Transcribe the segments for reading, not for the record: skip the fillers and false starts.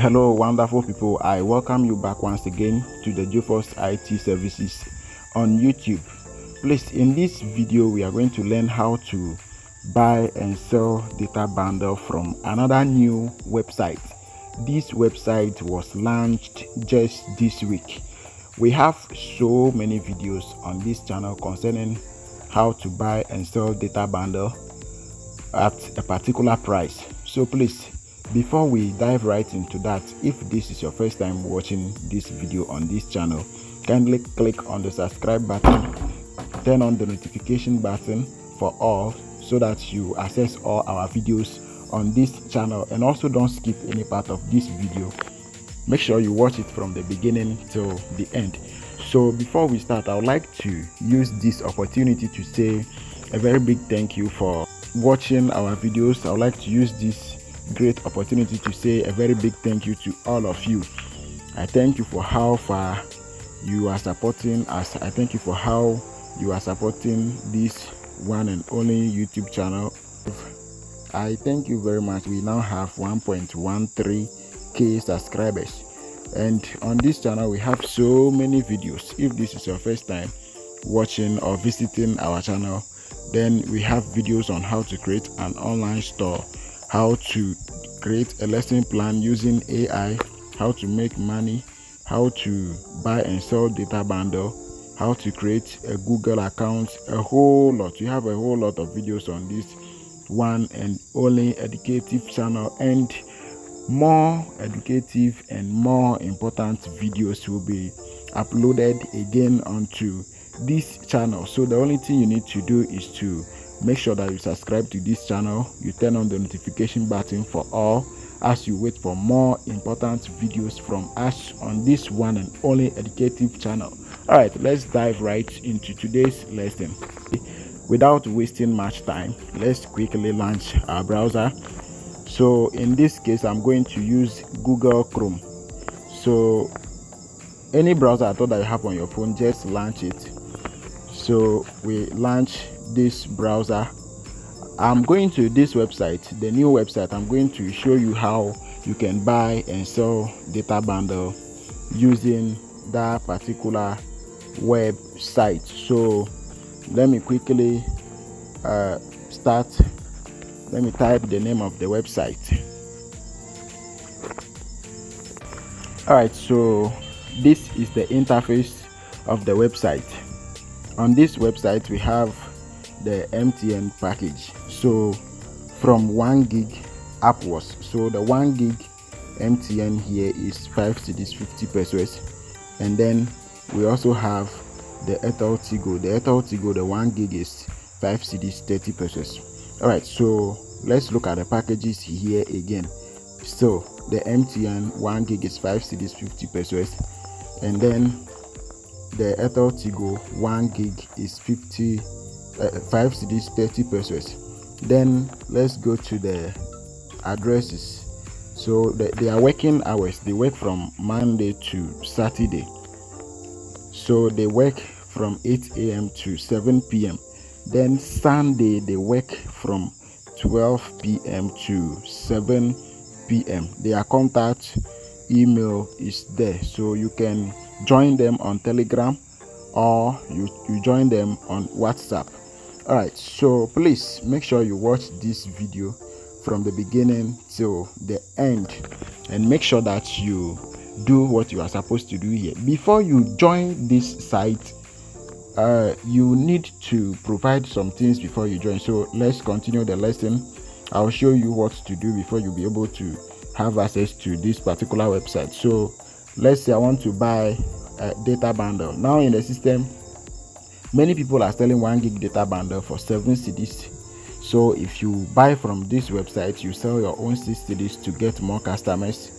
Hello, wonderful people. I welcome you back once again to the Joefos IT services on YouTube. Please, in this video, we are going to learn how to buy and sell data bundle from another new website. This website was launched just this week. We have so many videos on this channel concerning how to buy and sell data bundle at a particular price. So please, before we dive right into that, if this is your first time watching this video on this channel, kindly click on the subscribe button, turn on the notification button for all so that you access all our videos on this channel, and also don't skip any part of this video. Make sure you watch it from the beginning till the end. So before we start, I would like to use this opportunity to say a very big thank you for watching our videos. I would like to use this great opportunity to say a very big thank you to all of you. I thank you for how far you are supporting us. I thank you for how you are supporting this one and only YouTube channel. I thank you very much. We now have 1.13k subscribers, and on this channel we have so many videos. If this is your first time watching or visiting our channel, then we have videos on how to create an online store, how to create a lesson plan using AI, how to make money, how to buy and sell data bundle, how to create a Google account, a whole lot. We have a whole lot of videos on this one and only educative channel, and more educative and more important videos will be uploaded again onto this channel. So the only thing you need to do is to make sure that you subscribe to this channel, you turn on the notification button for all, as you wait for more important videos from us on this one and only educative channel. All right, let's dive right into today's lesson. Without wasting much time, let's quickly launch our browser. So in this case, I'm going to use Google Chrome. So any browser at all that you have on your phone, just launch it. So we launch this browser. I'm going to this website, the new website. I'm going to show you how you can buy and sell data bundle using that particular website. So let me quickly start. Let me type the name of the website. All right, so this is the interface of the website. On this website we have the MTN package, so from 1 gig upwards. So the 1 gig MTN here is 5 cedis 50 pesos, and then we also have the Airtel Tigo. The Airtel Tigo, the 1 gig is 5 cedis 30 pesos. All right, so let's look at the packages here again. So the MTN 1 gig is 5 cedis 50 pesos, and then the Airtel Tigo 1 gig is 5 cedis 30 pesos. Then let's go to the addresses. So their working hours, they work from Monday to Saturday. So they work from 8 a.m. to 7 p.m. Then Sunday they work from 12 p.m. to 7 p.m. Their contact email is there, so you can join them on Telegram or you join them on WhatsApp. All right, so please make sure you watch this video from the beginning till the end, and make sure that you do what you are supposed to do here. Before you join this site, you need to provide some things before you join. So let's continue the lesson. I'll show you what to do before you'll be able to have access to this particular website. So let's say I want to buy a data bundle. Now in the system, many people are selling 1 gig data bundle for 7 cedis. So if you buy from this website, you sell your own 6 cedis to get more customers.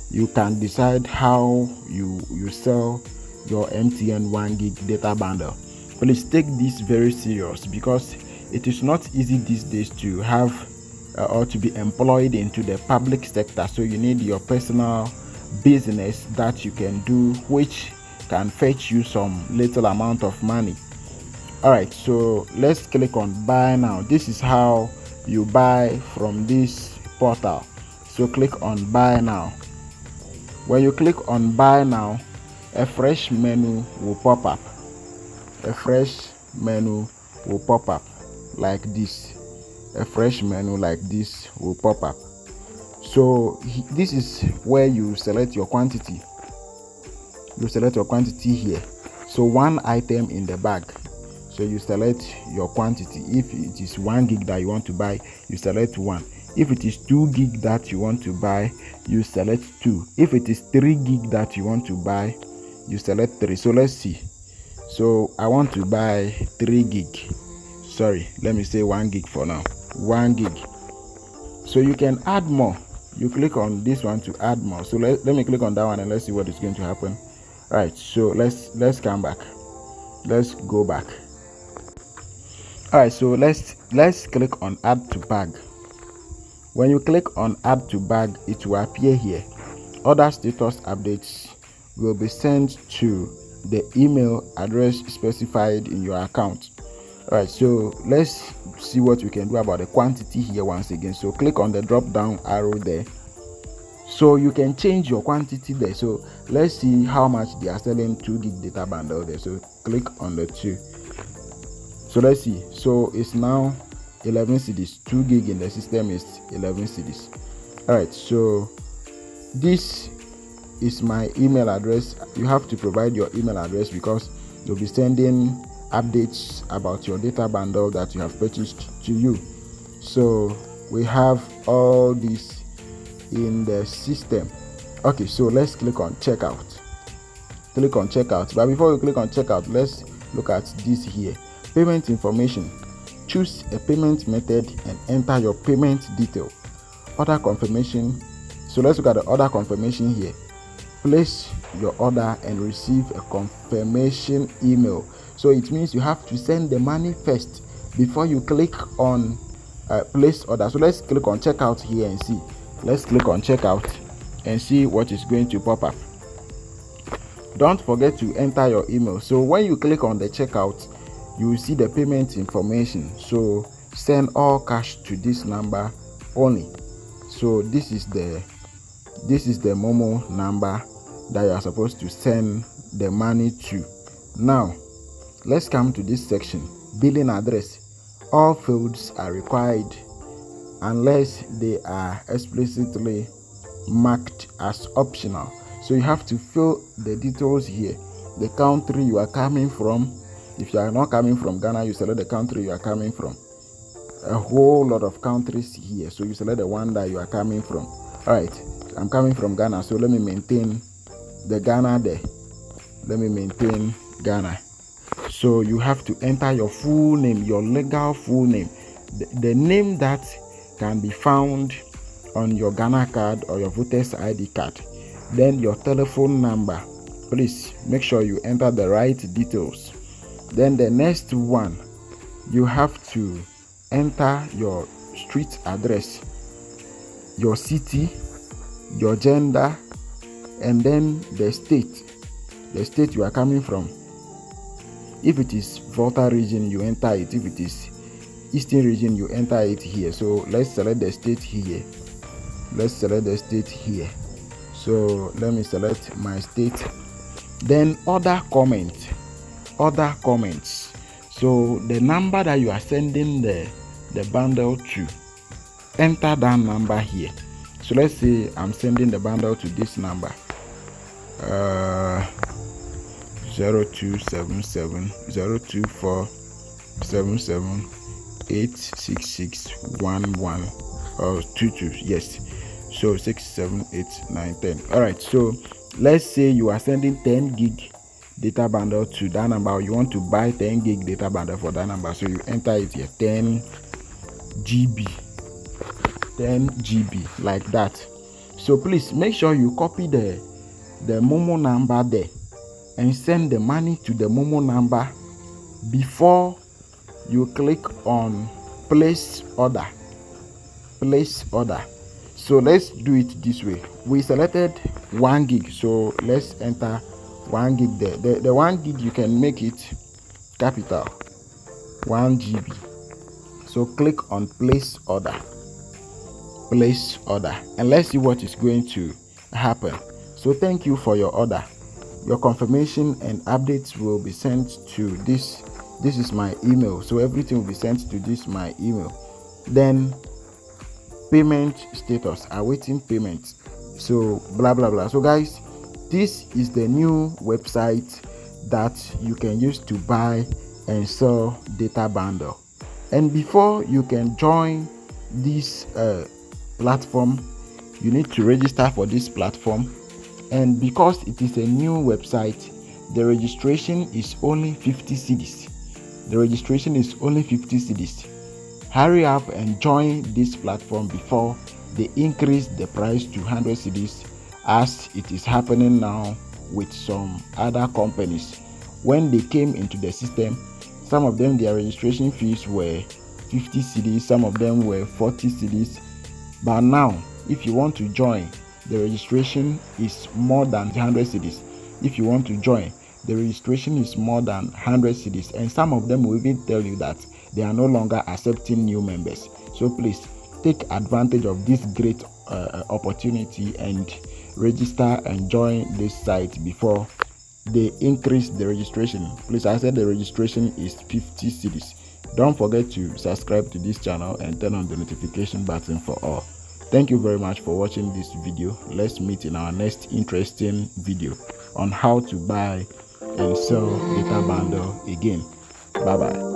You can decide how you sell your MTN 1 gig data bundle. Please take this very serious, because it is not easy these days to have or to be employed into the public sector. So you need your personal business that you can do, which can fetch you some little amount of money. All right, so let's click on buy now. This is how you buy from this portal. So click on buy now. When you click on buy now, a fresh menu will pop up. A fresh menu will pop up like this. A fresh menu like this will pop up. So this is where you select your quantity. You select your quantity here. So 1 item in the bag. So you select your quantity. If it is 1 gig that you want to buy, you select 1. If it is 2 gig that you want to buy, you select 2. If it is 3 gig that you want to buy, you select 3. So let's see. So I want to buy 3 gig. Sorry, let me say 1 gig for now. 1 gig. So you can add more. You click on this one to add more. So let me click on that one and let's see what is going to happen. All right, so let's come back. Let's go back. All right, so let's click on add to bag. When you click on add to bag, it will appear here. Other status updates will be sent to the email address specified in your account. All right, so let's see what we can do about the quantity here once again. So click on the drop down arrow there. So you can change your quantity there. So let's see how much they are selling 2 gig data bundle there. So click on the 2. So let's see. So it's now 11 cedis. 2 gig in the system is 11 cedis. All right, so this is my email address. You have to provide your email address because you'll be sending updates about your data bundle that you have purchased to you. So we have all this in the system. Okay, so let's click on checkout. Click on checkout. But before we click on checkout, let's look at this here. Payment information. Choose a payment method and enter your payment detail. Order confirmation. So let's look at the order confirmation here. Place your order and receive a confirmation email. So it means you have to send the money first before you click on place order. So let's click on checkout here and see. Let's click on checkout and see what is going to pop up. Don't forget to enter your email. So when you click on the checkout, you will see the payment information. So send all cash to this number only. So this is the Momo number that you are supposed to send the money to. Now let's come to this section. Billing address. All fields are required unless they are explicitly marked as optional. So you have to fill the details here. The country you are coming from. If you are not coming from Ghana, you select the country you are coming from. A whole lot of countries here. So you select the one that you are coming from. Alright, I'm coming from Ghana, so let me maintain the Ghana there. Let me maintain Ghana. So you have to enter your full name, your legal full name. The name that can be found on your Ghana card or your voter's ID card. Then your telephone number. Please make sure you enter the right details. Then the next one, you have to enter your street address, your city, your gender, and then the state you are coming from. If it is Volta region, you enter it. If it is Eastern region, you enter it here. So let's select the state here. Let's select the state here. So let me select my state. Then other comments. So the number that you are sending the bundle to, enter that number here. So let's say I'm sending the bundle to this number. 0277 02477 86611 or 22. Yes. So 6, 7, 8, 9, 10. Alright, so let's say you are sending 10 gig data bundle to that number. You want to buy 10 gig data bundle for that number. So you enter it here, 10 GB like that. So please make sure you copy the Momo number there and send the money to the Momo number before you click on place order. So let's do it this way. We selected 1 gig, so let's enter 1 gig there. The 1 gig, you can make it capital 1 GB. So click on place order, and let's see what is going to happen. So thank you for your order. Your confirmation and updates will be sent to this is my email, so everything will be sent to this my email. Then payment status, awaiting payment, so blah blah blah. So guys, this is the new website that you can use to buy and sell data bundle. And before you can join this platform, you need to register for this platform. And because it is a new website, the registration is only 50 cedis. The registration is only 50 cedis. Hurry up and join this platform before they increase the price to 100 cedis, as it is happening now with some other companies. When they came into the system, some of them, their registration fees were 50 cedis, some of them were 40 cedis. But now, if you want to join, the registration is more than 100 cedis. If you want to join, the registration is more than 100 cedis, and some of them will even tell you that they are no longer accepting new members. So please take advantage of this great opportunity and register and join this site before they increase the registration. Please, I said the registration is 50 cedis. Don't forget to subscribe to this channel and turn on the notification button for all. Thank you very much for watching this video. Let's meet in our next interesting video on how to buy and sell data bundle again. Bye bye.